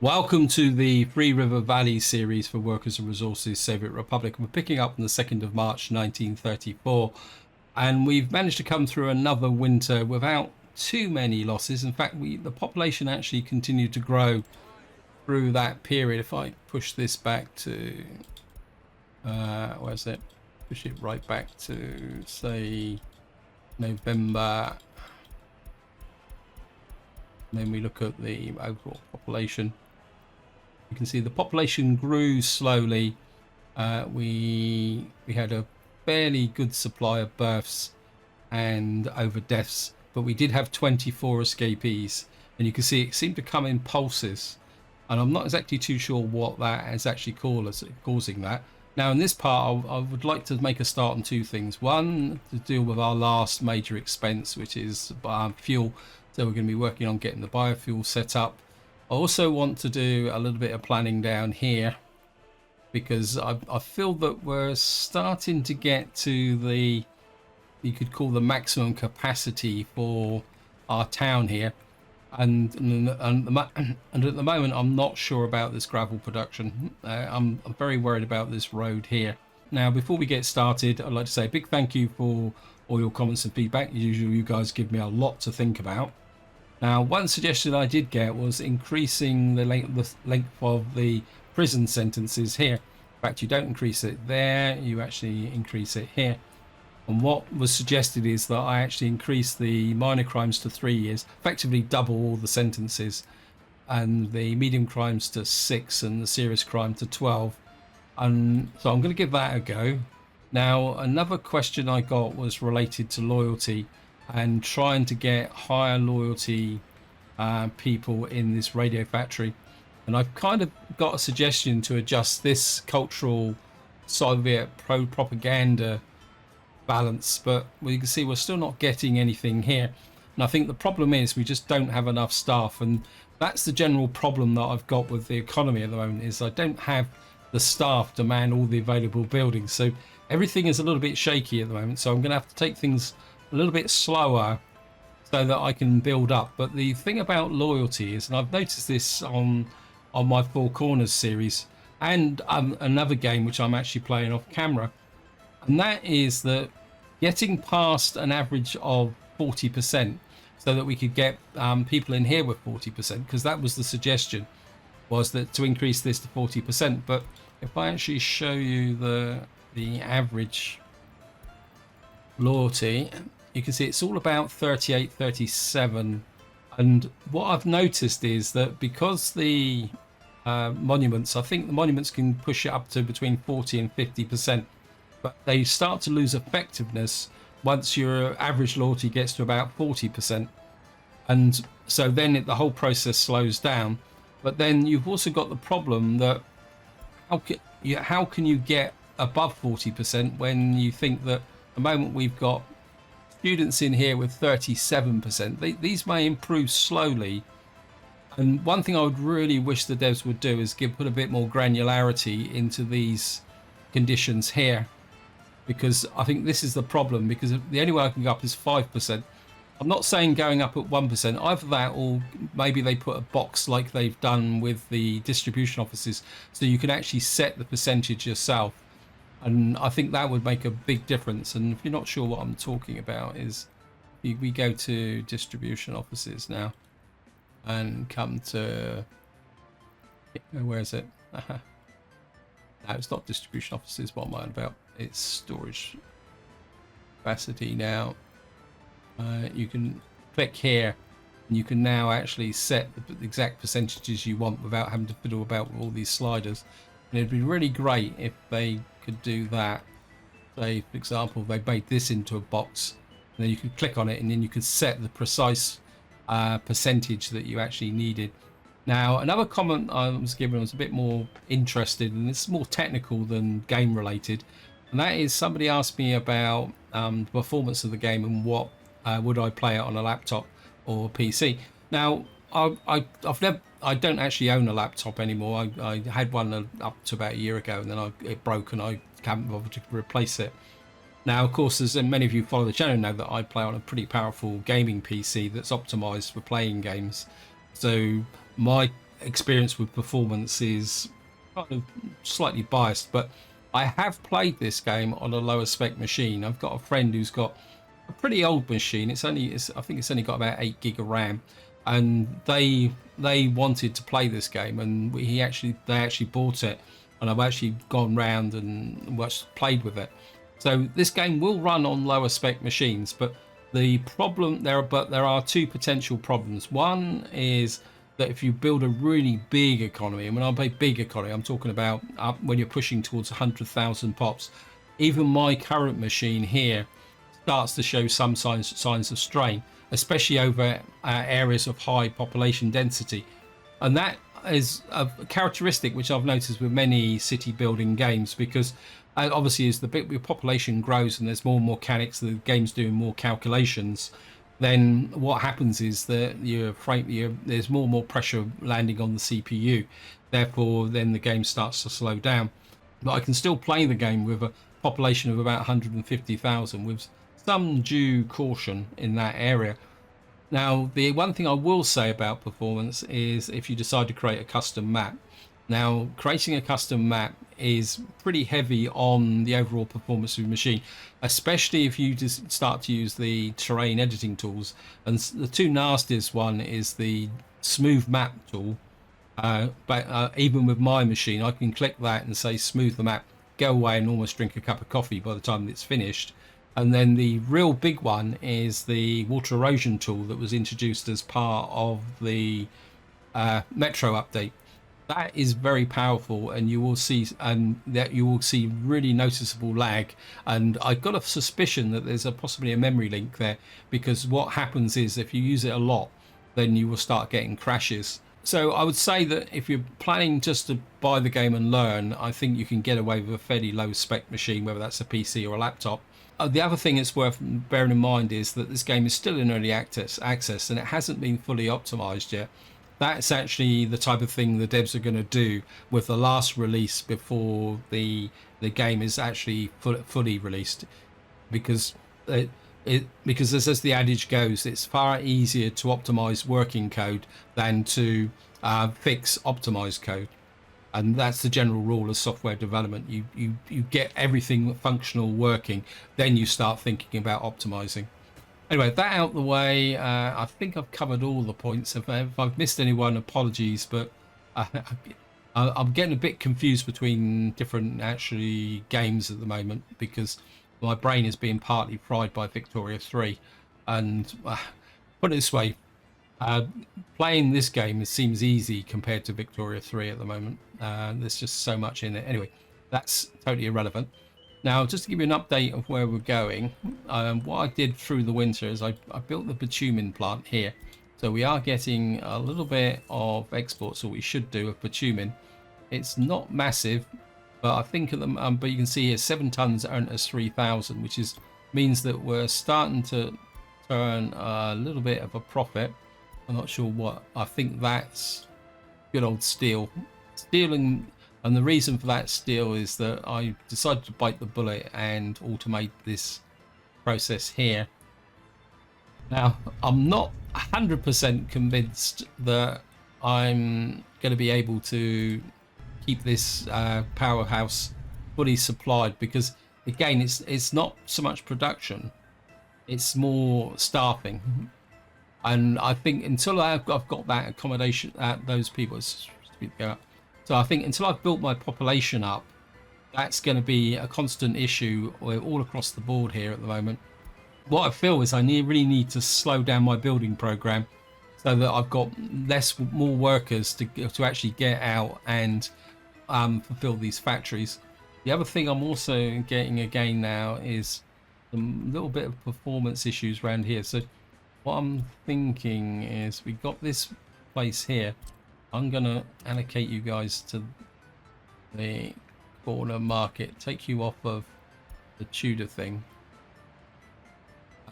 Welcome to the Three River Valley series for Workers and Resources Soviet Republic. We're picking up on the 2nd of March 1934, and we've managed to come through another winter without too many losses. In fact, the population actually continued to grow through that period. If I push this back to where's it? Push it right back to, say, November. And then we look at the overall population. You can see the population grew slowly. We had a fairly good supply of births and over deaths, but we did have 24 escapees, and you can see it seemed to come in pulses, and I'm not exactly too sure what that is actually causing that. Now in this part I would like to make a start on two things. One, to deal with our last major expense, which is fuel. So we're going to be working on getting the biofuel set up. I also want to do a little bit of planning down here, because I feel that we're starting to get to the, you could call the maximum capacity for our town here, and at the moment I'm not sure about this gravel production. I'm very worried about this road here. Now before we get started, I'd like to say a big thank you for all your comments and feedback. Usually you guys give me a lot to think about. Now, one suggestion I did get was increasing the length of the prison sentences here. In fact, you don't increase it there, you actually increase it here. And what was suggested is that I actually increase the minor crimes to 3 years, effectively double all the sentences, and the medium crimes to 6 and the serious crime to 12. And so I'm going to give that a go. Now, another question I got was related to loyalty and trying to get higher loyalty people in this radio factory. And I've kind of got a suggestion to adjust this cultural Soviet pro-propaganda balance, but you can see we're still not getting anything here. And I think the problem is we just don't have enough staff, and that's the general problem that I've got with the economy at the moment, is I don't have the staff to man all the available buildings. So everything is a little bit shaky at the moment, so I'm going to have to take things a little bit slower so that I can build up. But the thing about loyalty is, and I've noticed this on my Four Corners series and another game which I'm actually playing off camera, and that is that getting past an average of 40%, so that we could get people in here with 40%, because that was the suggestion, was that to increase this to 40%. But if I actually show you the average loyalty, you can see it's all about 38, 37. And what I've noticed is that because the monuments, I think the monuments can push it up to between 40 and 50%, but they start to lose effectiveness once your average loyalty gets to about 40%. And so then the whole process slows down. But then you've also got the problem that how can you get above 40% when you think that the moment we've got students in here with 37%, these may improve slowly. And one thing I would really wish the devs would do is put a bit more granularity into these conditions here, because I think this is the problem, because the only way I can go up is 5%. I'm not saying going up at 1%, either that or maybe they put a box like they've done with the distribution offices, so you can actually set the percentage yourself. And I think that would make a big difference. And if you're not sure what I'm talking about, is we go to distribution offices now and come to, where is it? No, it's not distribution offices. What am I on about? It's storage capacity now. You can click here and you can now actually set the exact percentages you want without having to fiddle about with all these sliders. And it'd be really great if they could do that. Say, for example, they made this into a box, and then you could click on it and then you could set the precise percentage that you actually needed. Now, another comment I was given was a bit more interested, and it's more technical than game related, and that is somebody asked me about the performance of the game and what would I play it on a laptop or PC. Now, I don't actually own a laptop anymore. I had one up to about a year ago, and then it broke and I haven't bothered to replace it. Now, of course, as many of you follow the channel know, that I play on a pretty powerful gaming PC that's optimized for playing games. So experience with performance is kind of slightly biased, but I have played this game on a lower spec machine. I've got a friend who's got a pretty old machine. I think it's only got about 8 gig of RAM, and they wanted to play this game, and they actually bought it, and I've actually gone round and played with it. So this game will run on lower spec machines, but there are two potential problems. One is that if you build a really big economy, and when I say big economy, I'm talking about when you're pushing towards 100,000 pops. Even my current machine here starts to show some signs of strain, especially over areas of high population density, and that is a characteristic which I've noticed with many city building games, because obviously as the population grows and there's more and more mechanics, the game's doing more calculations, then what happens is that there's more and more pressure landing on the CPU. Therefore, then the game starts to slow down. But I can still play the game with a population of about 150,000 with some due caution in that area. Now, the one thing I will say about performance is if you decide to create a custom map. Now, creating a custom map is pretty heavy on the overall performance of the machine, especially if you just start to use the terrain editing tools. And the two nastiest one is the smooth map tool. But even with my machine, I can click that and say smooth the map, go away and almost drink a cup of coffee by the time it's finished. And then the real big one is the water erosion tool that was introduced as part of the Metro update. That is very powerful, and you will see really noticeable lag. And I've got a suspicion that there's possibly a memory link there, because what happens is if you use it a lot, then you will start getting crashes. So I would say that if you're planning just to buy the game and learn, I think you can get away with a fairly low spec machine, whether that's a PC or a laptop. The other thing that's worth bearing in mind is that this game is still in early access and it hasn't been fully optimized yet. That's actually the type of thing the devs are going to do with the last release before the game is actually fully released, because as the adage goes, it's far easier to optimize working code than to fix optimized code. And that's the general rule of software development. You get everything functional working, then you start thinking about optimizing. Anyway, that out the way, I think I've covered all the points. If I've missed anyone, apologies, but I'm getting a bit confused between different actually games at the moment, because my brain is being partly fried by Victoria 3. And put it this way, playing this game seems easy compared to Victoria 3 at the moment. There's just so much in it. Anyway, that's totally irrelevant. Now, just to give you an update of where we're going, what I did through the winter is I built the bitumen plant here. So we are getting a little bit of exports, or we should do, of bitumen. It's not massive, but I think at the but you can see here 7 tons earned us 3,000, which means that we're starting to turn a little bit of a profit. I'm not sure what. I think that's good old steel. And the reason for that steel is that I decided to bite the bullet and automate this process here. Now, I'm not 100% convinced that I'm going to be able to keep this powerhouse fully supplied, because again, it's not so much production, it's more staffing. And I think until I've got that accommodation at those people, so I think until I've built my population up, that's going to be a constant issue all across the board here at the moment. What I feel is I really need to slow down my building program so that I've got more workers to actually get out and fulfill these factories. The other thing I'm also getting again now is a little bit of performance issues around here. So what I'm thinking is we've got this place here. I'm going to allocate you guys to the corner market, take you off of the Tudor thing.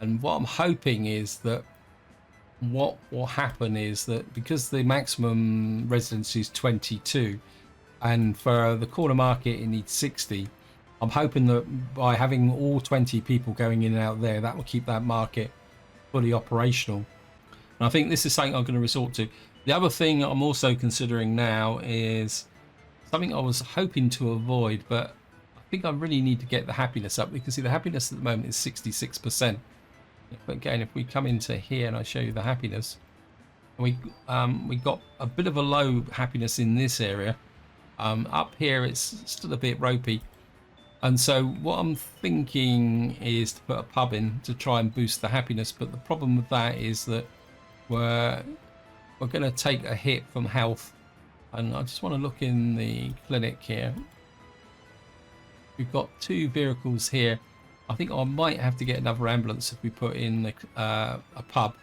And what I'm hoping is that what will happen is that because the maximum residency is 22, and for the corner market it needs 60, I'm hoping that by having all 20 people going in and out there, that will keep that market fully operational. And I think this is something I'm going to resort to. The other thing I'm also considering now is something I was hoping to avoid, but I think I really need to get the happiness up. You can see the happiness at the moment is 66%. But again, if we come into here and I show you the happiness, we got a bit of a low happiness in this area. Up here it's still a bit ropey, and so what I'm thinking is to put a pub in to try and boost the happiness. But the problem with that is that we're going to take a hit from health, and I just want to look in the clinic here. We've got 2 vehicles here. I think I might have to get another ambulance if we put in a pub.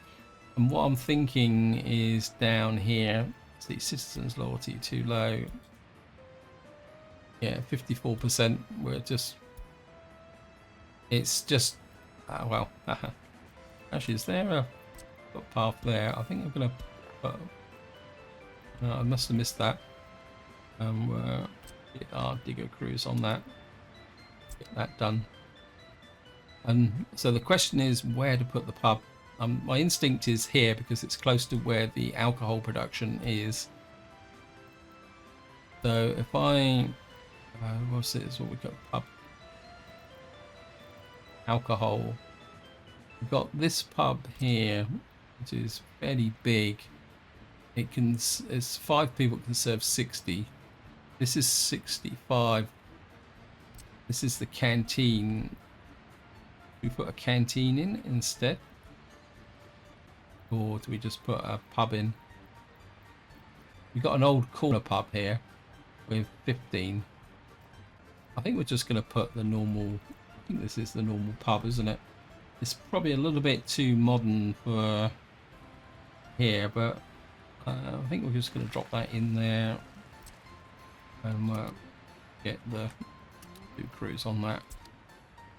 And what I'm thinking is down here, see, citizens loyalty too low. Yeah, 54%. It's just, well, actually, is there a footpath there? I think I'm gonna put, no, I must have missed that. Get our digger crews on that, get that done. And so the question is where to put the pub. My instinct is here because it's close to where the alcohol production is. So if I, what's it? Is what we got? Pub. Alcohol. We've got this pub here, which is fairly big. It can, it's 5 people can serve 60. This is 65. This is the canteen. We put a canteen in instead, or do we just put a pub in? We've got an old corner pub here with 15. I think we're just going to put the normal, I think this is the normal pub, isn't it? It's probably a little bit too modern for here, but I think we're just going to drop that in there and get the 2 crews on that,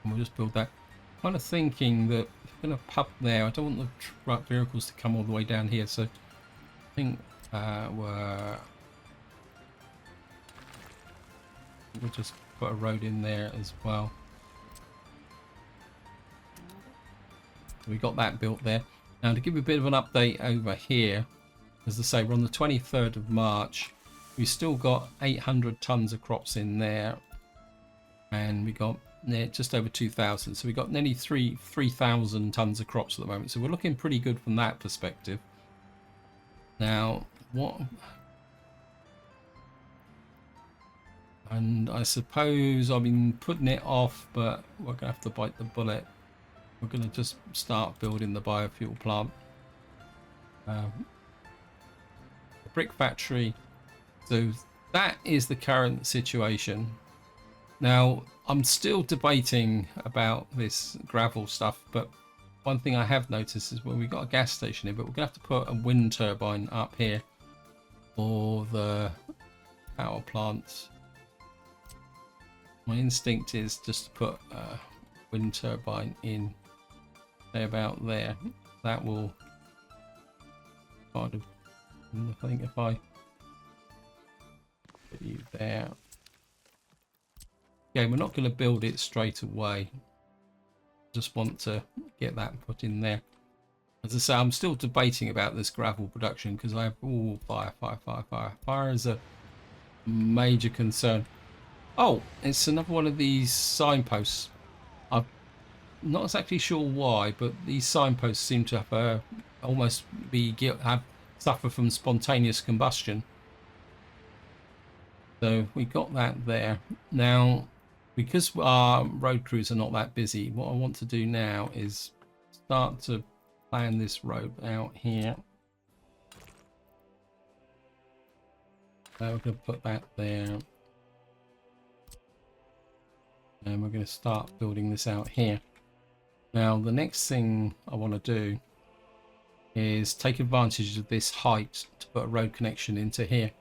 and we'll just build that. Kind of thinking that if we're going to pub there, I don't want the truck vehicles to come all the way down here, so I think we'll just put a road in there as well. We got that built there. Now to give you a bit of an update over here, as I say, we're on the 23rd of March. We've still got 800 tons of crops in there, and we got just over 2,000. So we got nearly 3,000 tons of crops at the moment. So we're looking pretty good from that perspective. Now, what? And I suppose I've been putting it off, but we're gonna have to bite the bullet. We're gonna just start building the biofuel plant. The brick factory. So that is the current situation. Now, I'm still debating about this gravel stuff, but one thing I have noticed is when we've got a gas station here, but we're going to have to put a wind turbine up here for the power plants. My instinct is just to put a wind turbine in, say about there. That will kind of, I think if I put you there. Yeah, we're not going to build it straight away. Just want to get that put in there. As I say, I'm still debating about this gravel production because I have fire is a major concern. Oh, it's another one of these signposts. I'm not exactly sure why, but these signposts seem to have almost suffer from spontaneous combustion. So we got that there. Now, because our road crews are not that busy, what I want to do now is start to plan this road out here. So we're going to put that there. And we're going to start building this out here. Now, the next thing I want to do is take advantage of this height to put a road connection into here,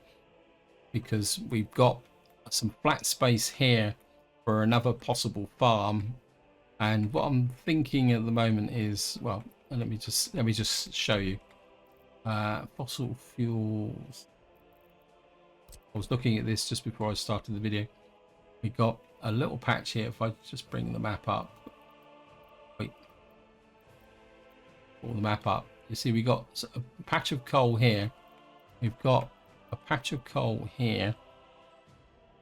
because we've got some flat space here for another possible farm. And what I'm thinking at the moment is, well, let me just show you. Fossil fuels. I was looking at this just before I started the video. We got a little patch here. If I just bring the map up, wait, pull the map up. You see, we got a patch of coal here, we've got a patch of coal here,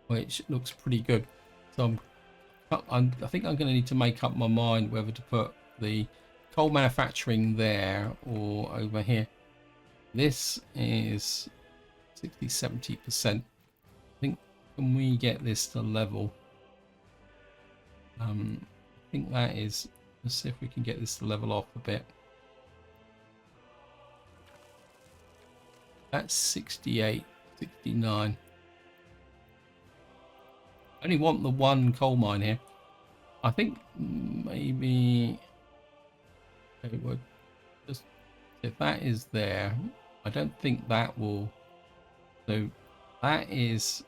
which looks pretty good. So I think I'm going to need to make up my mind whether to put the coal manufacturing there or over here. This is 60-70%. I think, can we get this to level? I think that is, let's see if we can get this to level off a bit. That's 68, 69. I only want the one coal mine here. I think maybe it would just, if that is there, I don't think that will. So that is,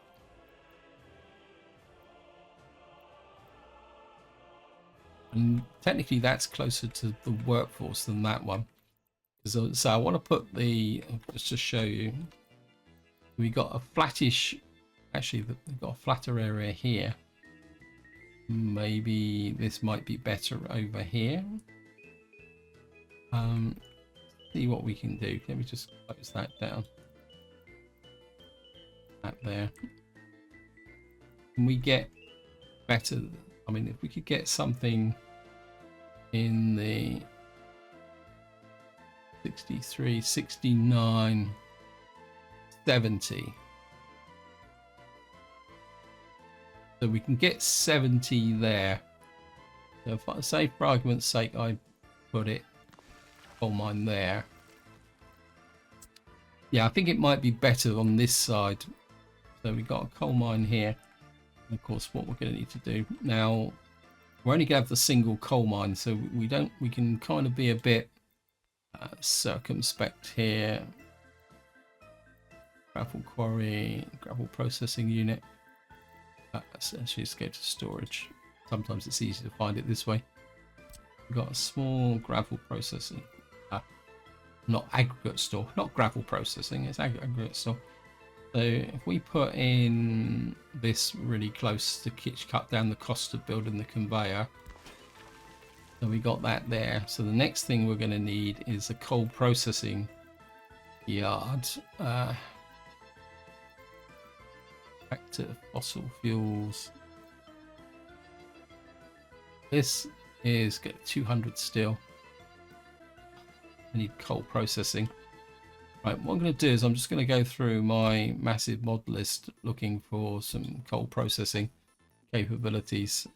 and technically that's closer to the workforce than that one. So I want to put the, just to show you, we got a flattish, actually we've got a flatter area here. Maybe this might be better over here. See what we can do. Let me just close that down. That there. Can we get better? I mean, if we could get something in the 63, 69, 70. So we can get 70 there. So if I say, for argument's sake, I put it coal mine there. Yeah, I think it might be better on this side. So we've got a coal mine here. And of course, what we're going to need to do now, we're only going to have the single coal mine, so we can kind of be a bit circumspect here. Gravel quarry, gravel processing unit. Essentially, let's go to storage. Sometimes it's easy to find it this way. We've got a small gravel processing, not aggregate store, not gravel processing, it's aggregate store. So if we put in this really close to cut down the cost of building the conveyor, so we got that there. So the next thing we're going to need is a coal processing yard. Back to fossil fuels. This is get 200 still. I need coal processing. Right, what I'm going to do is I'm just going to go through my massive mod list looking for some coal processing capabilities.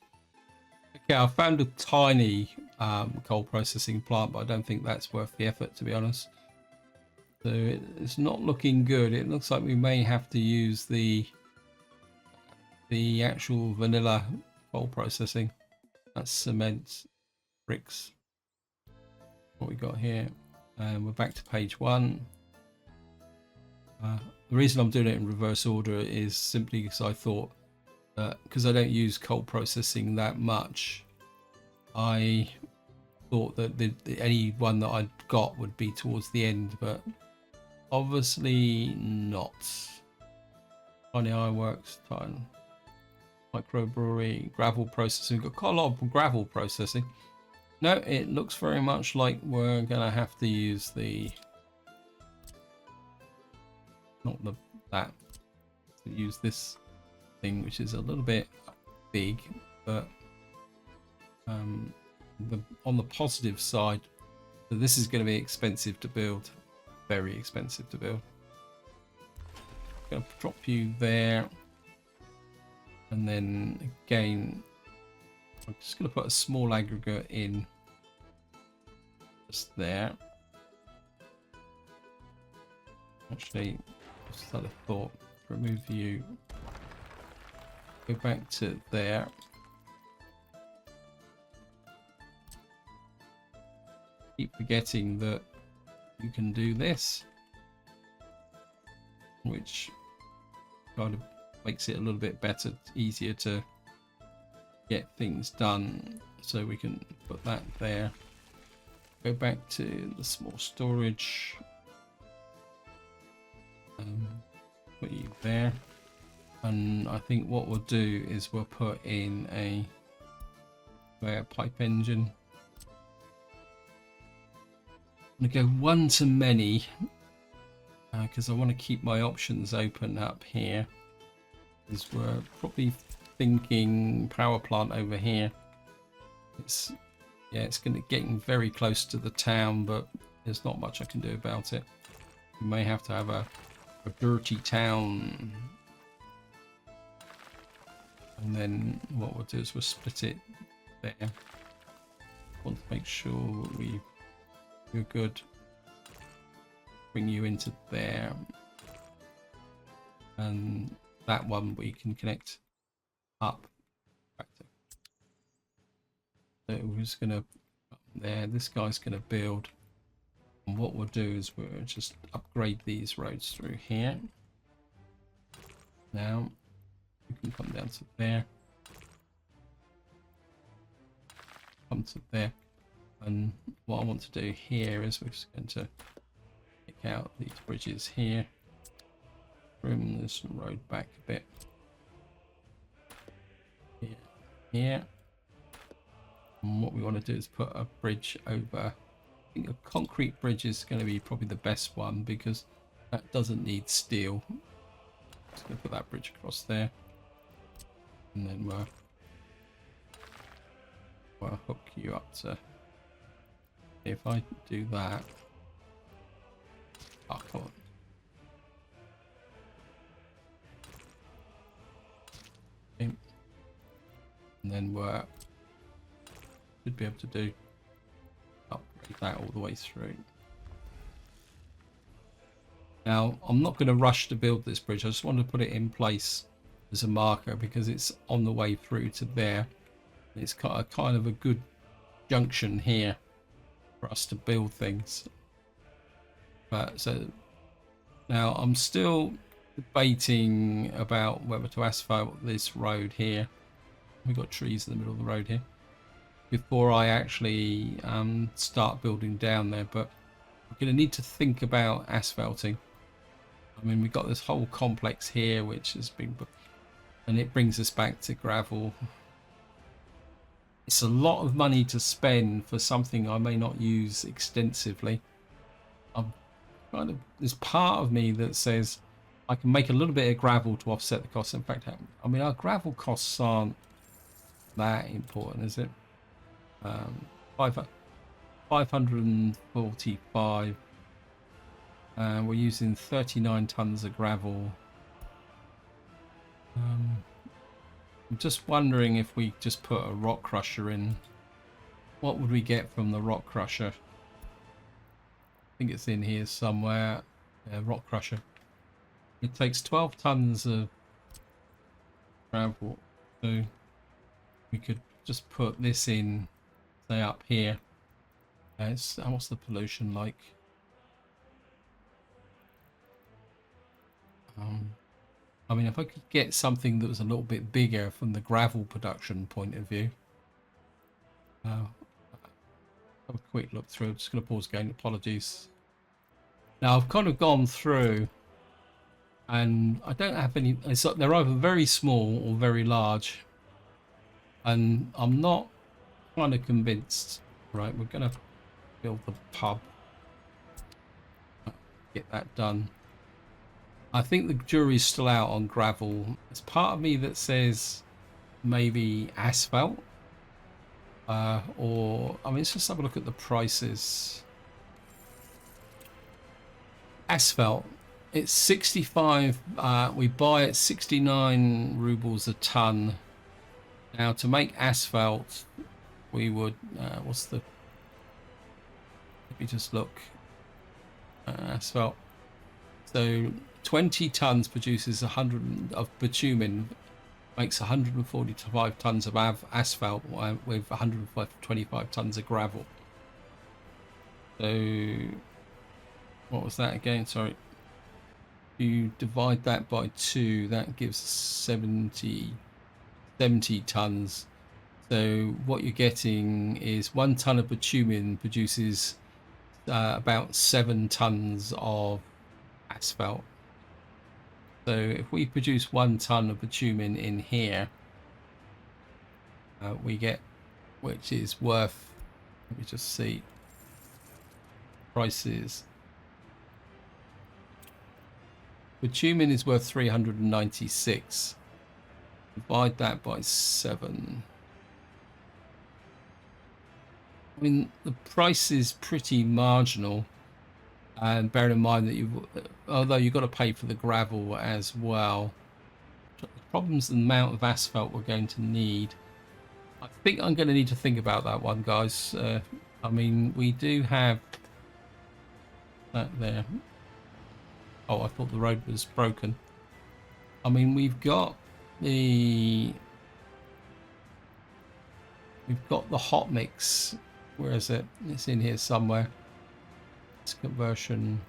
Okay, I found a tiny coal processing plant, but I don't think that's worth the effort, to be honest. So it's not looking good. It looks like we may have to use the actual vanilla coal processing. That's cement, bricks. What we got here, and we're back to page 1. The reason I'm doing it in reverse order is simply because I thought that because I don't use coal processing that much, I thought that any one that I'd got would be towards the end, but obviously not. Tiny ironworks, microbrewery, gravel processing. We've got quite a lot of gravel processing. No, it looks very much like we're gonna have to use the use this thing, which is a little bit big, but on the positive side, so this is going to be expensive to build, very expensive to build. I'm going to drop you there, and then again I'm just going to put a small aggregate in just there. Actually, just had a thought. Remove you. Go back to there. Keep forgetting that you can do this, which kind of makes it a little bit better, easier to get things done. So we can put that there. Go back to the small storage. Put you there, and I think what we'll do is we'll put in a pipe engine. I'm gonna go one to many, because I want to keep my options open up here, because we're probably thinking power plant over here. It's going to getting very close to the town, but there's not much I can do about it. We may have to have a dirty town, and then what we'll do is we'll split it there. Want to make sure you're good. Bring you into there, and that one we can connect up. So we're just gonna there. This guy's gonna build, and what we'll do is we'll just upgrade these roads through here. Now you can come down to there, come to there, and what I want to do here is we're just going to take out these bridges here, trim this road back a bit here. And what we want to do is put a bridge over. I think a concrete bridge is going to be probably the best one, because that doesn't need steel. Just going to put that bridge across there, and then we'll hook you up to. If I do that, oh, come on. Okay. And then should be able to do upgrade that all the way through. Now I'm not going to rush to build this bridge. I just want to put it in place as a marker, because it's on the way through to there. It's got a kind of a good junction here for us to build things. But so now I'm still debating about whether to asphalt this road here. We've got trees in the middle of the road here, before I actually start building down there. But we're going to need to think about asphalting. I mean, we've got this whole complex here which has been, and it brings us back to gravel. It's a lot of money to spend for something I may not use extensively. There's part of me that says I can make a little bit of gravel to offset the costs. In fact, I mean, our gravel costs aren't that important, is it? 545. We're using 39 tons of gravel. I'm just wondering if we just put a rock crusher in, what would we get from the rock crusher? I think it's in here somewhere. Yeah, rock crusher. It takes 12 tons of gravel, so we could just put this in, say, up here. What's the pollution like? I mean, if I could get something that was a little bit bigger from the gravel production point of view. Have a quick look through. I'm just going to pause again. Apologies. Now I've kind of gone through, and I don't have any. They're either very small or very large, and I'm not kind of convinced. Right, we're going to build the pub. Get that done. I think the jury's still out on gravel. There's part of me that says maybe asphalt, or I mean, let's just have a look at the prices. Asphalt, it's 65. We buy it 69 rubles a ton. Now to make asphalt, we would what's the? Let me just look. Asphalt. So 20 tons produces 100 of bitumen, makes 145 tons of asphalt with 125 tons of gravel. So what was that again? Sorry. If you divide that by 2, that gives 70 tons. So what you're getting is 1 ton of bitumen produces about 7 tons of asphalt. So if we produce 1 ton of bitumen in here, we get, which is worth, let me just see prices. Bitumen is worth 396. Divide that by 7. I mean, the price is pretty marginal. And bearing in mind that although you've got to pay for the gravel as well. The problem's the amount of asphalt we're going to need. I think I'm going to need to think about that one, guys. I mean, we do have that there. Oh, I thought the road was broken. I mean, we've got the hot mix. Where is it? It's in here somewhere. It's conversion.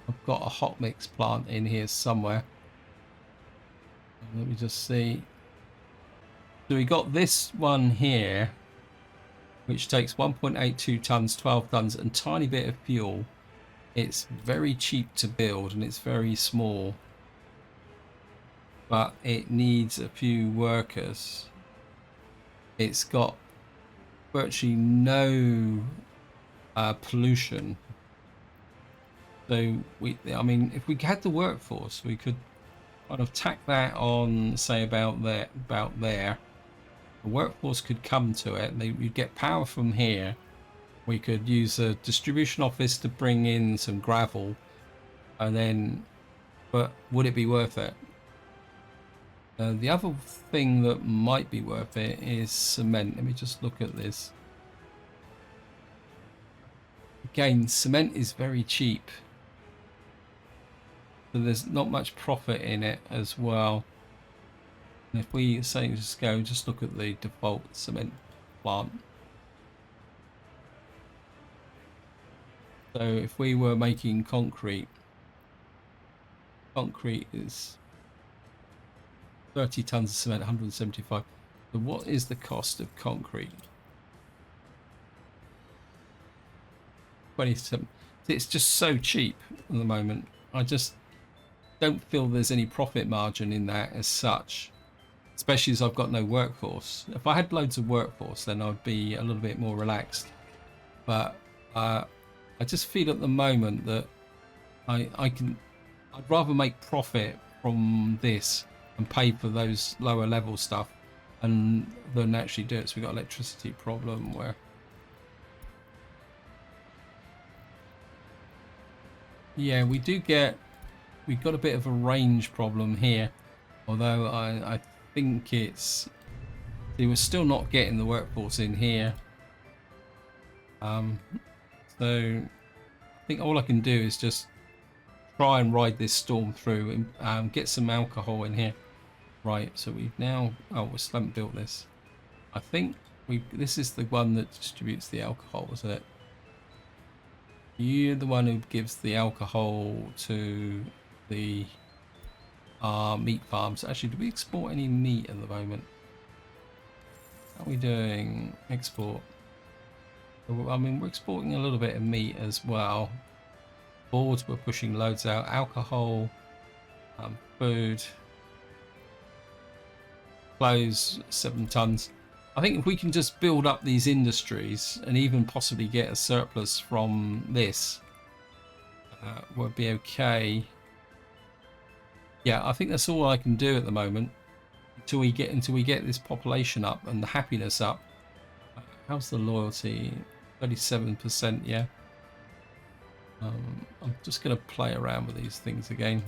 I've got a hot mix plant in here somewhere. Let me just see. So we got this one here, which takes 1.82 tons, 12 tons, and a tiny bit of fuel. It's very cheap to build and it's very small, but it needs a few workers. It's got virtually no pollution. So I mean, if we had the workforce, we could kind of tack that on, say about there. The workforce could come to it. You'd get power from here. We could use a distribution office to bring in some gravel, and then, but would it be worth it? The other thing that might be worth it is cement. Let me just look at this. Again, cement is very cheap. So there's not much profit in it as well. And if we say just look at the default cement plant. So if we were making concrete is 30 tons of cement, 175. So what is the cost of concrete? 27. It's just so cheap at the moment. I just don't feel there's any profit margin in that as such, especially as I've got no workforce. If I had loads of workforce, then I'd be a little bit more relaxed. But I just feel at the moment that I'd rather make profit from this and pay for those lower level stuff and than actually do it. So we've got an electricity problem where, yeah, we've got a bit of a range problem here, although I think we're still not getting the workforce in here. So I think all I can do is just try and ride this storm through and get some alcohol in here. Right, so we've now, we still haven't built this. I think this is the one that distributes the alcohol, isn't it? You're the one who gives the alcohol to the meat farms. Actually, do we export any meat at the moment? How are we doing? Export. I mean, we're exporting a little bit of meat as well. Boards, we're pushing loads out. Alcohol, food, clothes, 7 tons. I think if we can just build up these industries and even possibly get a surplus from this, we'll be okay. Yeah, I think that's all I can do at the moment until we get this population up and the happiness up. How's the loyalty? 37%, yeah. I'm just going to play around with these things again.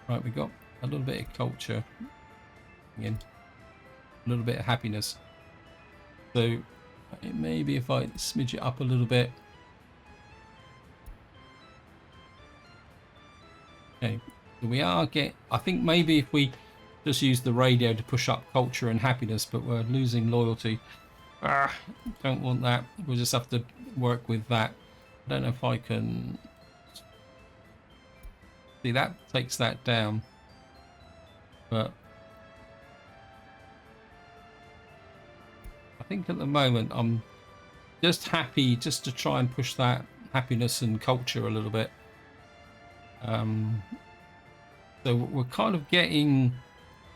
Right, we got a little bit of culture again, a little bit of happiness. So maybe if I smidge it up a little bit. Okay, so we are I think maybe if we just use the radio to push up culture and happiness, but we're losing loyalty. Don't want that. We'll just have to work with that. I don't know if I can see that takes that down, but I think at the moment I'm just happy just to try and push that happiness and culture a little bit. So we're kind of getting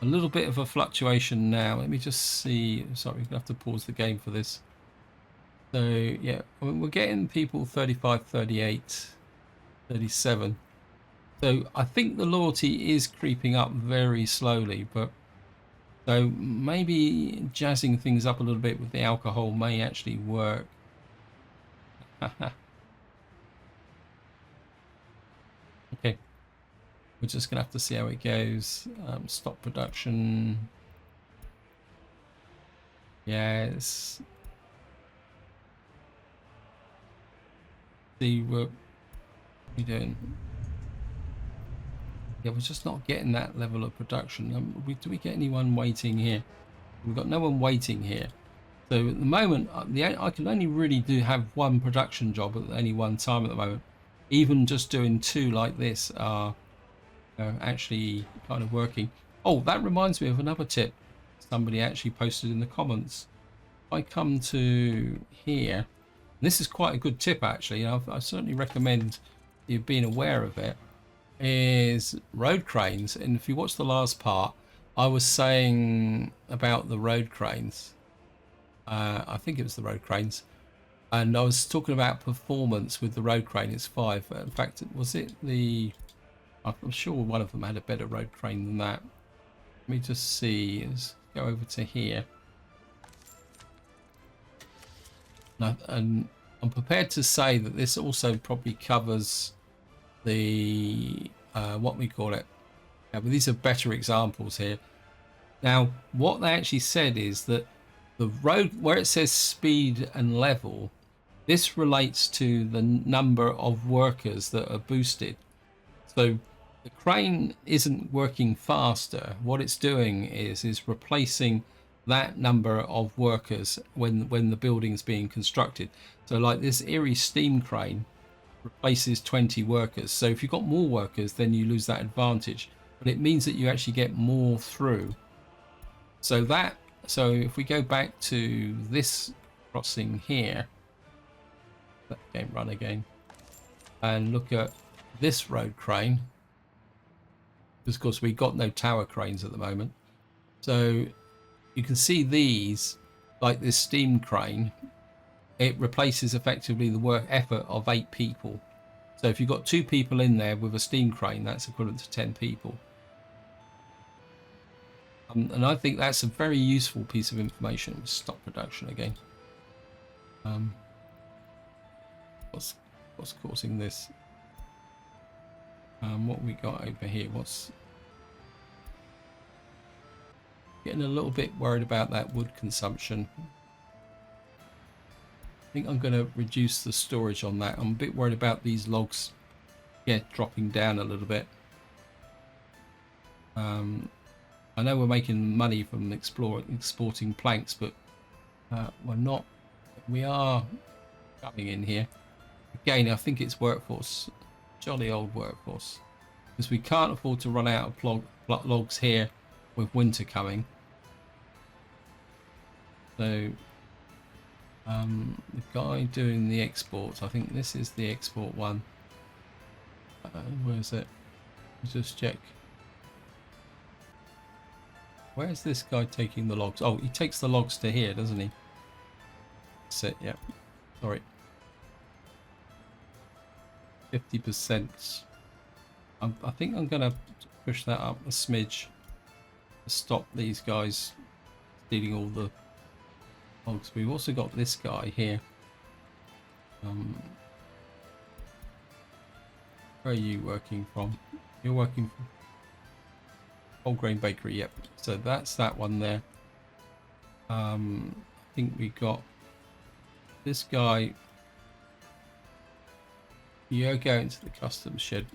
a little bit of a fluctuation now. Let me just see. Sorry, we're gonna have to pause the game for this. So yeah, I mean, we're getting people 35, 38. 37. So I think the loyalty is creeping up very slowly, but so maybe jazzing things up a little bit with the alcohol may actually work. Okay, we're just gonna have to see how it goes. Stop production. Yes. See what we're doing. Yeah, we're just not getting that level of production. Do we get anyone waiting here? We've got no one waiting here. So at the moment, I can only really have one production job at any one time at the moment. Even just doing two like this are actually kind of working. Oh, that reminds me of another tip somebody actually posted in the comments. I come to here. This is quite a good tip actually. I certainly recommend you being aware of it. Is road cranes, and if you watch the last part, I was saying about the road cranes. I think it was the road cranes, and I was talking about performance with the road crane. It's 5. In fact, was it the? I'm sure one of them had a better road crane than that. Let me just see. Let's go over to here. And I'm prepared to say that this also probably covers the what we call it. Yeah, but these are better examples here. Now, what they actually said is that the road where it says speed and level, this relates to the number of workers that are boosted. So the crane isn't working faster. What it's doing is replacing that number of workers when the building's being constructed. So like this Erie steam crane replaces 20 workers. So if you've got more workers, then you lose that advantage. But it means that you actually get more through. So if we go back to this crossing here, that game run again, and look at this road crane, because of course we've got no tower cranes at the moment. So you can see these, like this steam crane, it replaces effectively the work effort of 8 people. So if you've got 2 people in there with a steam crane, that's equivalent to 10 people. And I think that's a very useful piece of information. Stop production again. What's causing this? What we got over here? What's getting a little bit worried about that wood consumption. I think I'm going to reduce the storage on that. I'm a bit worried about these logs, dropping down a little bit. I know we're making money from exporting planks, but we're not. We are coming in here again. I think it's workforce, jolly old workforce, because we can't afford to run out of logs here with winter coming. So the guy doing the exports, I think this is the export one. Where is it? Let's just check. Where's this guy taking the logs? Oh, he takes the logs to here, doesn't he? That's it, yeah. Sorry. 50%. I think I'm going to push that up a smidge to stop these guys stealing all the logs. We've also got this guy here. Where are you working from? You're working from Whole Grain Bakery, yep. So that's that one there. I think we got this guy. You're going to the customs shed.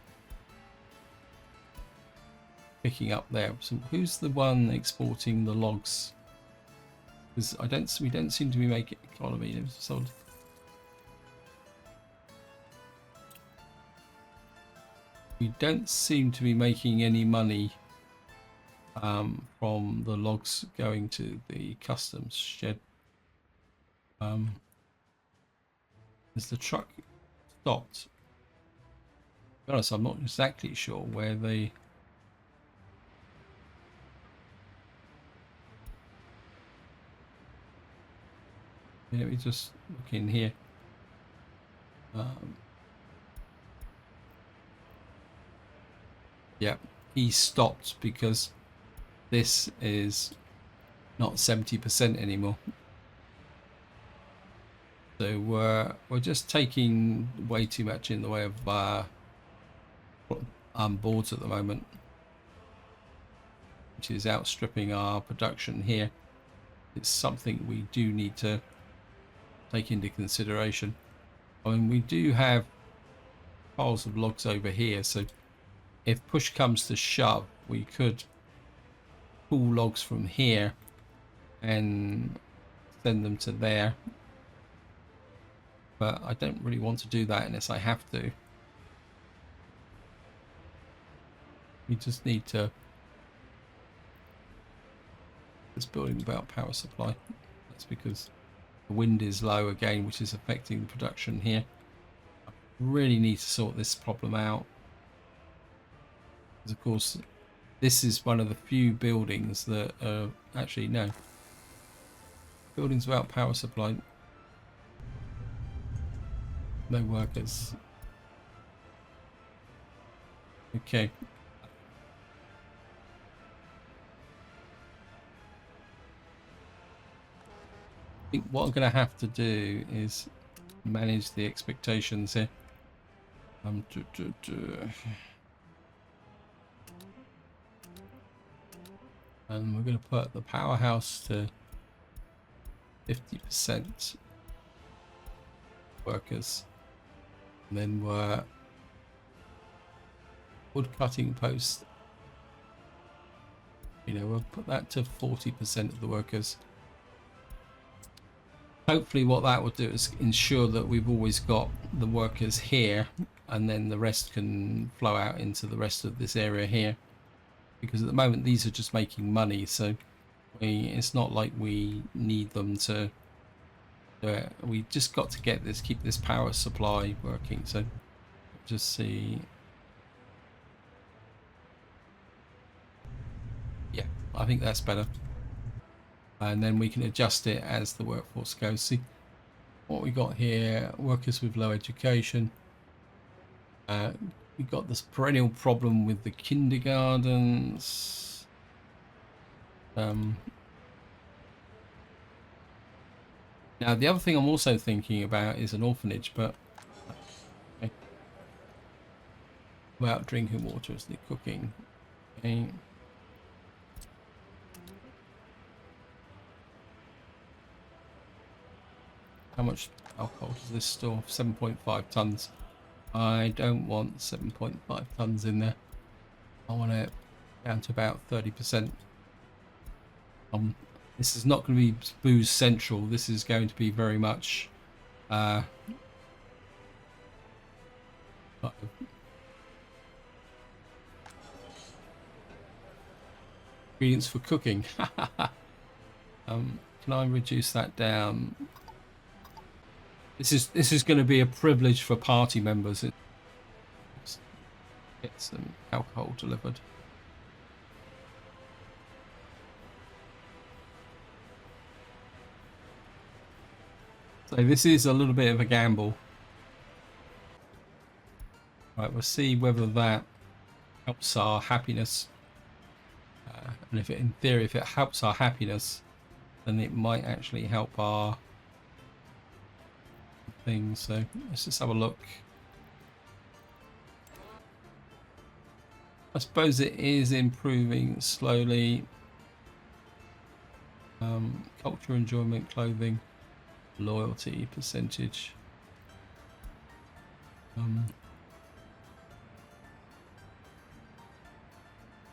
Picking up there. So who's the one exporting the logs? Because we don't seem to be making economy. So we don't seem to be making any money from the logs going to the customs shed. Is the truck stopped? To be honest, I'm not exactly sure where they. Let me just look in here. Yeah, he stopped because this is not 70% anymore. So we're just taking way too much in the way of boards at the moment, which is outstripping our production here. It's something we do need to take into consideration. I mean, we do have piles of logs over here, so if push comes to shove, we could pull logs from here and send them to there. But I don't really want to do that unless I have to. We just need to... This building without power supply. That's because the wind is low again, which is affecting the production here. I really need to sort this problem out. Because of course, this is one of the few buildings that are... Actually, no. Buildings without power supply. No workers. Okay. I think what I'm going to have to do is manage the expectations here. And we're going to put the powerhouse to 50% workers. And then we're wood cutting post. You know, we'll put that to 40% of the workers. Hopefully what that will do is ensure that we've always got the workers here, and then the rest can flow out into the rest of this area here. Because at the moment these are just making money, so it's not like we need them to do it. We just got to get this, keep this power supply working. So just see. Yeah, I think that's better. And then we can adjust it as the workforce goes. See what we got here: workers with low education. We've got this perennial problem with the kindergartens. Now the other thing I'm also thinking about is an orphanage, but okay. Without drinking water as they're cooking. Okay. How much alcohol does this store? 7.5 tons. I don't want 7.5 tons in there. I want it down to about 30%. This is not going to be booze central. This is going to be very much ingredients for cooking. Can I reduce that down? This is going to be a privilege for party members. Get some alcohol delivered. So this is a little bit of a gamble. Right, we'll see whether that helps our happiness. And if it, in theory, if it helps our happiness, then it might actually help our things. So let's just have a look. I suppose it is improving slowly. Culture, enjoyment, clothing, loyalty percentage.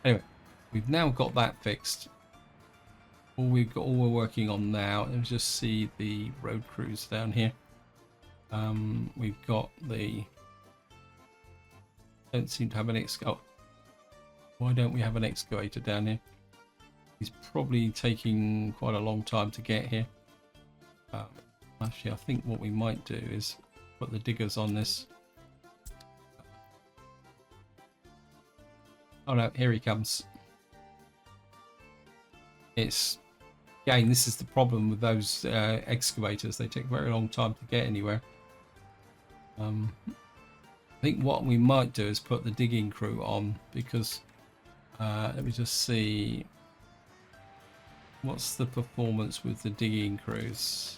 Anyway, we've now got that fixed. All we're working on now. Let's just see the road crews down here. We've got the... Don't seem to have an excavator. Why don't we have an excavator down here? He's probably taking quite a long time to get here. Actually, I think what we might do is put the diggers on this. Oh no, here he comes. It's... Again, this is the problem with those excavators. They take a very long time to get anywhere. I think what we might do is put the digging crew on, because let me just see what's the performance with the digging crews.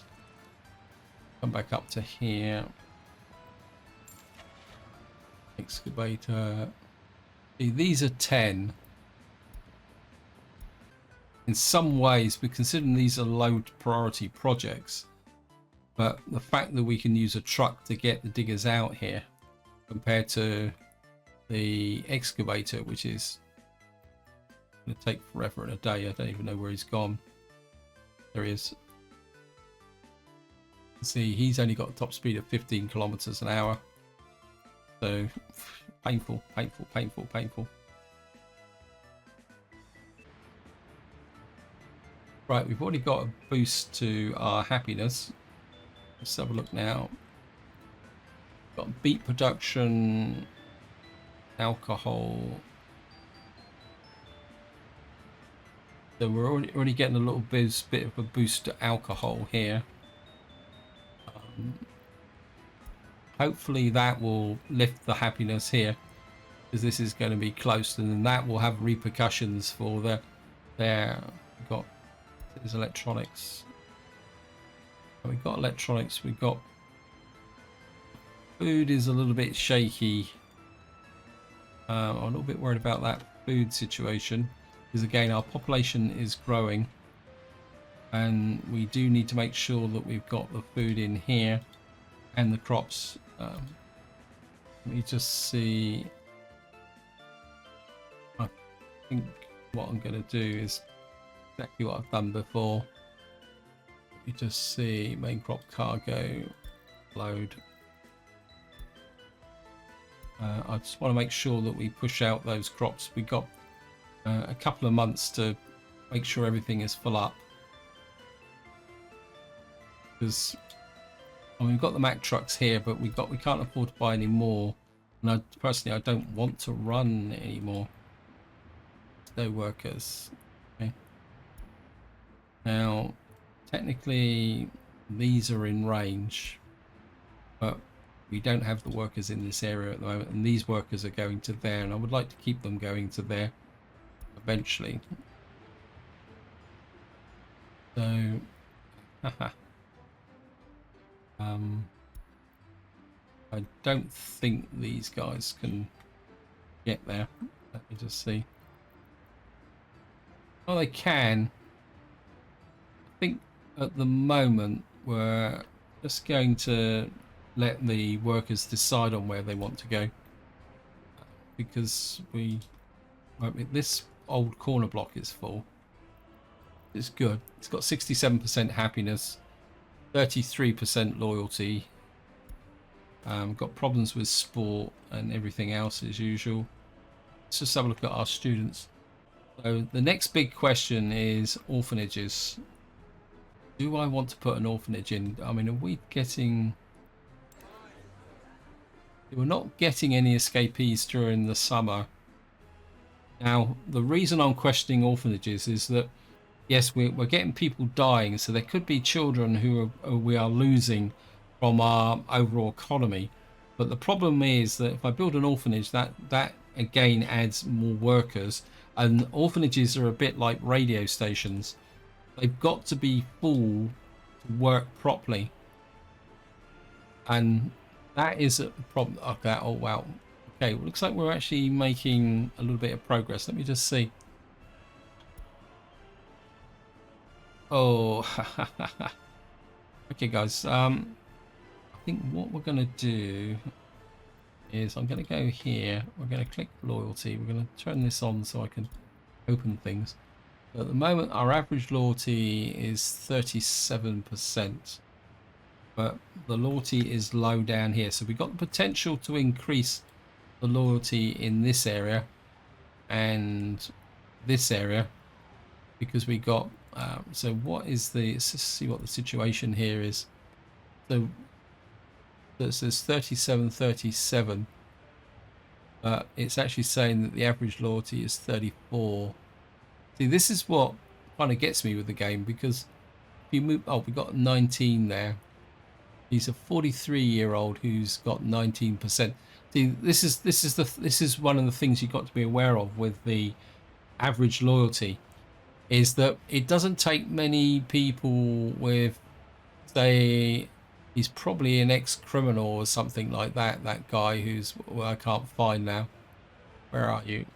Come back up to here. Excavator. See, these are 10. In some ways, we're considering these are low priority projects, but the fact that we can use a truck to get the diggers out here compared to the excavator, which is going to take forever and a day. I don't even know where he's gone. There he is. See, he's only got a top speed of 15 kilometers an hour. So painful, painful, painful, painful. Right, we've already got a boost to our happiness. Let's have a look now. Got beet production, alcohol. So we're already getting a little bit of a boost to alcohol here. Hopefully that will lift the happiness here, because this is going to be close, and then that will have repercussions for their got there's electronics. We've got electronics. We've got food is a little bit shaky. I'm a little bit worried about that food situation, because again our population is growing, and we do need to make sure that we've got the food in here and the crops. Let me just see. I think what I'm going to do is exactly what I've done before. Let me just see. Main crop cargo load. I just want to make sure that we push out those crops. We've got a couple of months to make sure everything is full up, because I mean, we've got the Mack trucks here, but we can't afford to buy any more. And personally, I don't want to run anymore. No workers. Okay. Now, technically, these are in range, but we don't have the workers in this area at the moment, and these workers are going to there, and I would like to keep them going to there eventually. So, I don't think these guys can get there. Let me just see. Oh, they can. I think at the moment we're just going to let the workers decide on where they want to go, because this old corner block is full. It's good. It's got 67% happiness, 33% loyalty. Got problems with sport and everything else as usual. Let's just have a look at our students. So the next big question is orphanages. Do I want to put an orphanage in? I mean, are we getting... We're not getting any escapees during the summer. Now, the reason I'm questioning orphanages is that, yes, we're getting people dying, so there could be children who we are losing from our overall economy. But the problem is that if I build an orphanage, that again adds more workers, and orphanages are a bit like radio stations. They've got to be full to work properly, and that is a problem. Okay, oh wow. Okay, well, looks like we're actually making a little bit of progress. Let me just see. Oh, okay, guys. I think what we're going to do is I'm going to go here. We're going to click loyalty. We're going to turn this on so I can open things. At the moment, our average loyalty is 37%, but the loyalty is low down here. So we've got the potential to increase the loyalty in this area and this area, because we got so what is the, let's see what the situation here is. So it says 37, but it's actually saying that the average loyalty is 34. See, this is what kind of gets me with the game, because if you move, oh, we got 19 there. He's a 43-year-old who's got 19%. See, this is one of the things you've got to be aware of with the average loyalty, is that it doesn't take many people with, say, he's probably an ex-criminal or something like that. That guy who's, well, I can't find now. Where are you?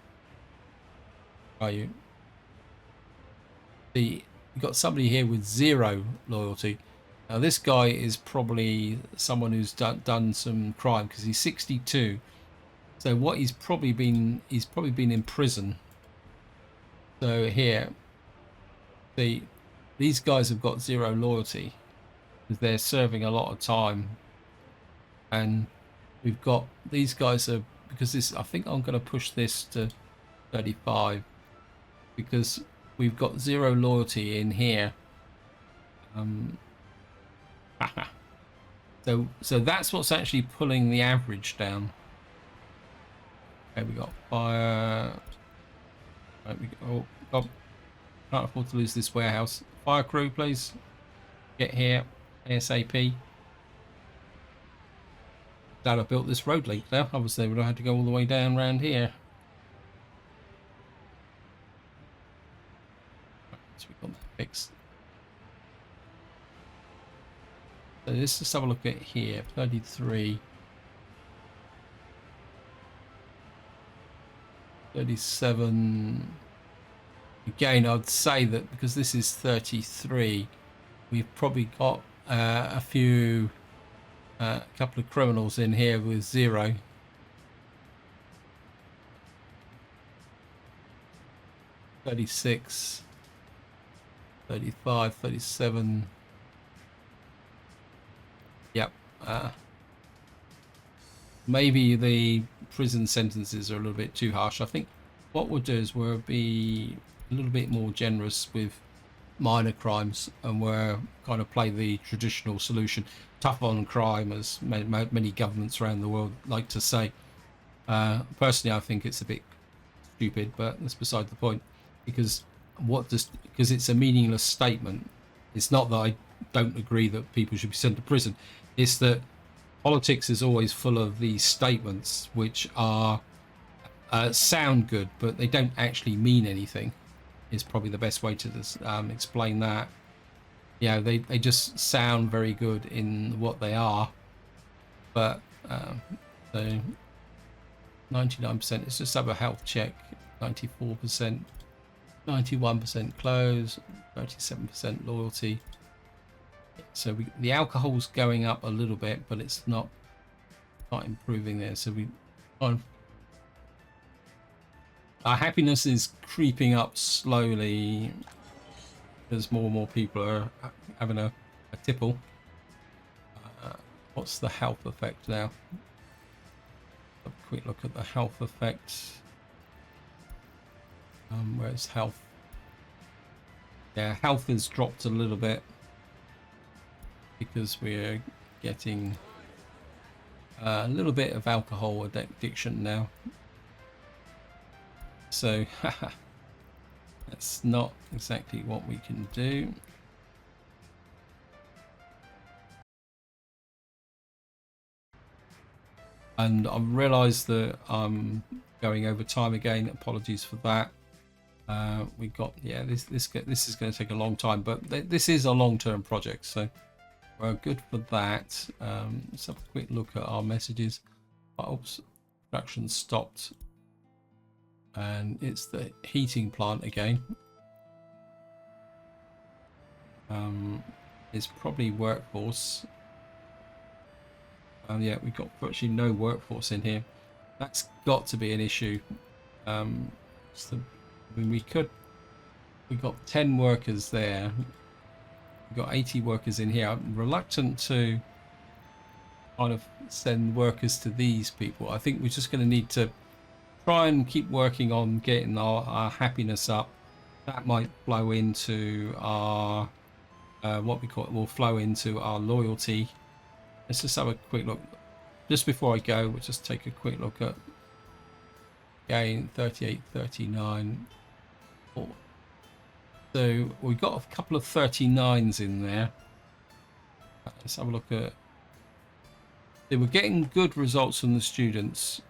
Are you? The You've got somebody here with 0 loyalty. Now this guy is probably someone who's done some crime, because he's 62. So what he's probably been in prison. So here, these guys have got 0 loyalty because they're serving a lot of time, and we've got these guys are, because this, I think I'm going to push this to 35 because we've got 0 loyalty in here. So that's what's actually pulling the average down. Okay, we got fire. Right, oh, God, can't afford to lose this warehouse. Fire crew, please get here ASAP. Glad I built this road link now. Obviously, we would have had to go all the way down around here. So we've got that fixed. So let's just have a look at here. 33. 37. Again, I'd say that because this is 33, we've probably got a couple of criminals in here with 0. 36, 35, 37. Yep. Maybe the prison sentences are a little bit too harsh. I think what we'll do is we'll be a little bit more generous with minor crimes, and we'll kind of play the traditional solution, tough on crime, as many governments around the world like to say. Personally, I think it's a bit stupid, but that's beside the point, because it's a meaningless statement. It's not that I don't agree that people should be sent to prison. It's that politics is always full of these statements which are sound good, but they don't actually mean anything. Is probably the best way to explain that. Yeah, they just sound very good in what they are, but so 99%. Let's just have a health check. 94%, 91% close, 37% loyalty. So the alcohol's going up a little bit, but it's not improving there. So we kind of, our happiness is creeping up slowly as more and more people are having a tipple. What's the health effect now? Have a quick look at the health effect. Where's health? Yeah, health has dropped a little bit because we're getting a little bit of alcohol addiction now. So that's not exactly what we can do. And I've realized that I'm going over time again. Apologies for that. We got, yeah, this is going to take a long time, but this is a long-term project, so we're good for that. Let's have a quick look at our messages. Oops, production stopped, and it's the heating plant again. It's probably workforce. Yeah, we've got virtually no workforce in here. That's got to be an issue. I mean, we've got 10 workers there. We've got 80 workers in here. I'm reluctant to kind of send workers to these people. I think we're just going to need to try and keep working on getting our happiness up. That might flow into our what we call it, will flow into our loyalty. Let's just have a quick look. Just before I go, we'll just take a quick look at again 38, 39. So we've got a couple of 39s in there. Let's have a look at They were getting good results from the students.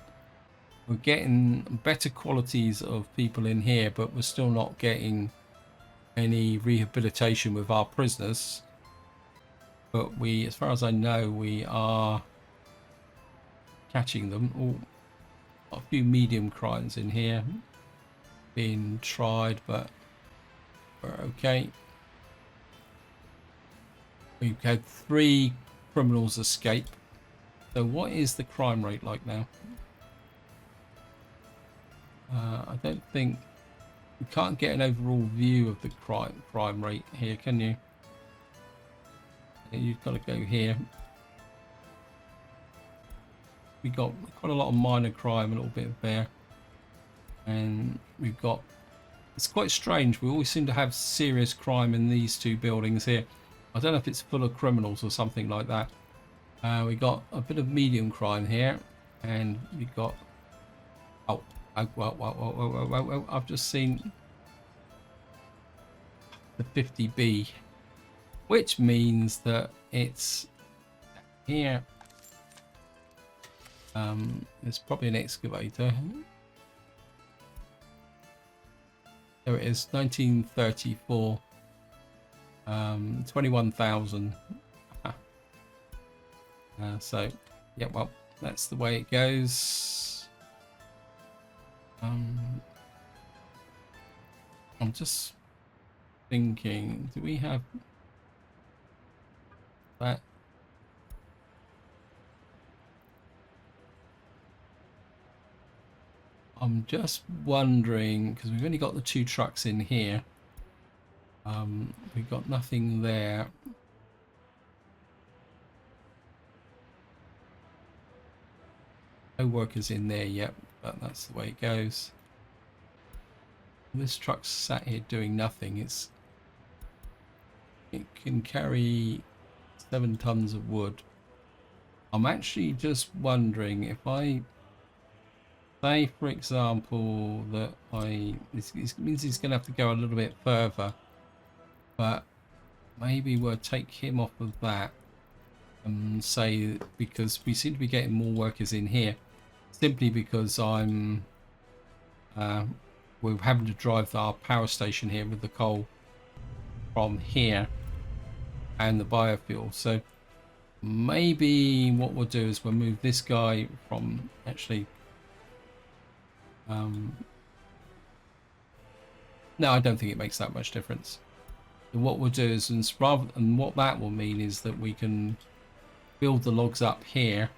We're getting better qualities of people in here, but we're still not getting any rehabilitation with our prisoners. But we, as far as I know, we are catching them. Oh, a few medium crimes in here being tried, but we're okay. We've had 3 criminals escape. So what is the crime rate like now? I don't think you can't get an overall view of the crime rate here, can you? You've got to go here. We got quite a lot of minor crime, a little bit there, and we've got. It's quite strange. We always seem to have serious crime in these 2 buildings here. I don't know if it's full of criminals or something like that. We got a bit of medium crime here, and we got. Oh, well, I've just seen the 50B, which means that it's here. There's probably an excavator. There it is, 1934. 21,000. So, yeah, well, that's the way it goes. I'm just thinking, do we have that? I'm just wondering, because we've only got the 2 trucks in here. We've got nothing there. No workers in there yet, but that's the way it goes. This truck's sat here doing nothing. It can carry 7 tons of wood. I'm actually just wondering if I say, for example, that this means he's going to have to go a little bit further, but maybe we'll take him off of that and say, because we seem to be getting more workers in here, simply because we're having to drive our power station here with the coal from here and the biofuel. So maybe what we'll do is we'll move this guy from actually no, I don't think it makes that much difference. And what we'll do is, and what that will mean is that we can build the logs up here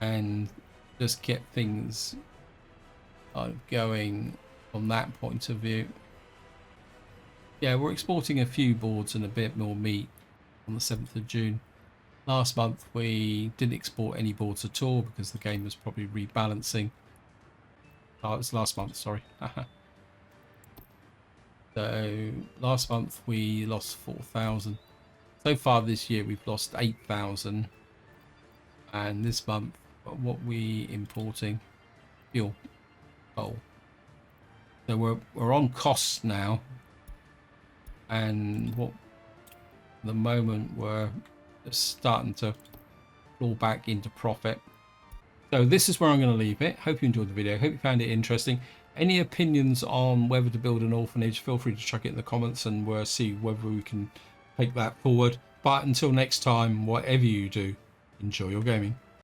and just get things going from that point of view. Yeah, we're exporting a few boards and a bit more meat on the 7th of June. Last month we didn't export any boards at all because the game was probably rebalancing. Oh, it was last month, sorry. So last month we lost 4,000. So far this year we've lost 8,000. And this month, what we importing? Fuel. Coal. So we're on costs now. And at the moment we're just starting to fall back into profit. So this is where I'm going to leave it. Hope you enjoyed the video. Hope you found it interesting. Any opinions on whether to build an orphanage, feel free to chuck it in the comments and we'll see whether we can take that forward. But until next time, whatever you do, enjoy your gaming.